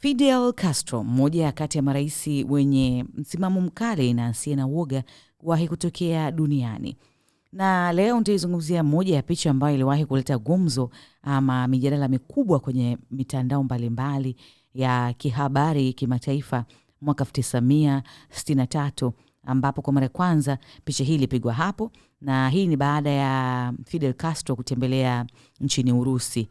Fidel Castro, mmoja kati ya marais wenye msimamo mkali na asiye na uoga kuwahi kutokea duniani. Na leo nitaizungumzia moja ya picha ambayo iliwahi kuleta gumzo ama mijadala mikubwa kwenye mitandao mbalimbali ya kihabari kimataifa mwaka 1963, ambapo kwa mara ya kwanza picha hii ilipigwa hapo, na hii ni baada ya Fidel Castro kutembelea nchini Urusi.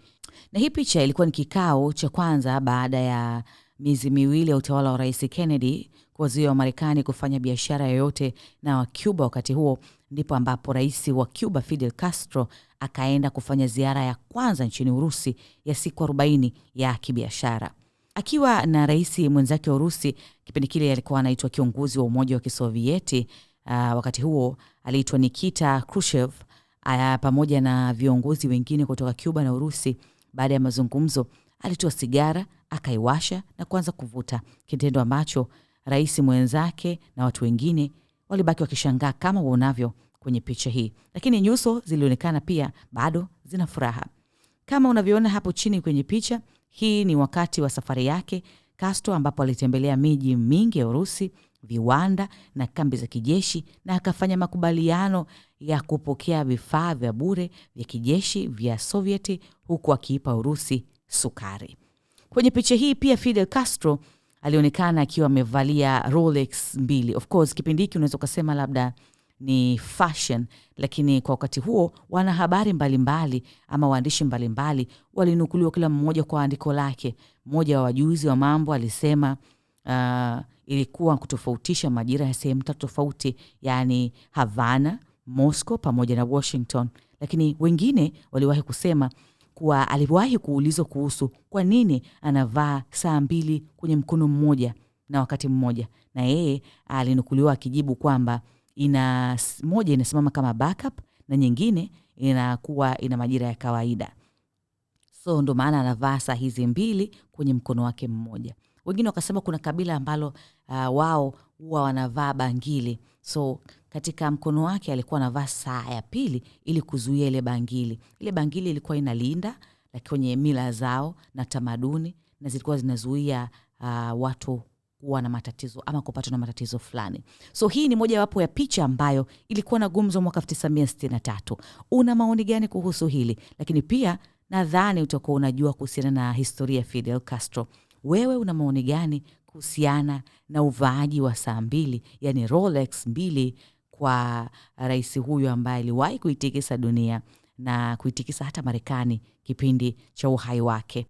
Na hii picha ilikuwa ni kikao cha kwanza baada ya miezi miwili ya utawala wa Rais Kennedy kuwazuia wa Marekani kufanya biashara yoyote na wa Cuba. Wakati huo ndipo ambapo rais wa Cuba Fidel Castro akaenda kufanya ziara ya kwanza nchini Urusi ya siku 40 ya kibiashara. Akiwa na rais mwenzake wa Urusi, kipindi kile alikuwa anaitwa kiongozi wa Umoja wa Kisovieti, wakati huo aliitwa Nikita Khrushchev, pamoja na viongozi wengine kutoka Cuba na Urusi. Baada ya mazungumzo, alitoa sigara, akaiwasha na kuanza kuvuta, kitendo ambacho rais mwenzake na watu wengine walibaki wakishangaa kama uonavyo kwenye picha hii. Lakini nyuso zilionekana pia bado zina furaha. Kama unavyoona hapo chini kwenye picha, hii ni wakati wa safari yake Castro, ambapo alitembelea miji mingi ya Urusi, viwanda na kambi za kijeshi, na akafanya makubaliano ya kupokea vifaa vya bure vya kijeshi vya Sovieti, huku akiipa Urusi sukari. Kwenye picha hii pia Fidel Castro alionekana akiwa amevalia Rolex 2. Of course kipindi hiki unaweza kusema labda ni fashion, lakini kwa wakati huo wanahabari mbalimbali ama waandishi mbalimbali walinukuliwa kila mmoja kwa andiko lake. Mmoja wa wajuzi wa mambo alisema ilikuwa kutofautisha majira ya sehemu tofauti, yani Havana, Moscow pamoja na Washington. Lakini wengine waliwahi kusema kuwa aliwahi kuulizwa kuhusu kwa nini anavaa saa 2 kwenye mkono mmoja na wakati mmoja, na yeye alinukuliwa akijibu kwamba moja inasimama kama backup na nyingine inakuwa ina majira ya kawaida. So ndo maana anavaa saa hizi 2 kwenye mkono wake mmoja. Wengine wakasema kuna kabila ambalo wao huwa wanavaa bangili. So katika mkono wake alikuwa anavaa saa ya pili ili kuzuia ile bangili. Ile bangili ilikuwa inalinda kwenye mila zao na tamaduni, na zilikuwa zinazuia watu kuwa na matatizo ama kupatwa na matatizo fulani. So hii ni moja wapo ya picha ambayo ilikuwa na gumzo mwaka 1963. Una maoni gani kuhusu hili? Lakini pia nadhani utakuwa unajua kuhusiana na historia ya Fidel Castro. Wewe una maoni gani kuhusiana na uvaaji wa saa 2, yani Rolex 2 kwa rais huyu ambaye aliwahi kuitikisa dunia na kuitikisa hata Marekani kipindi cha uhai wake?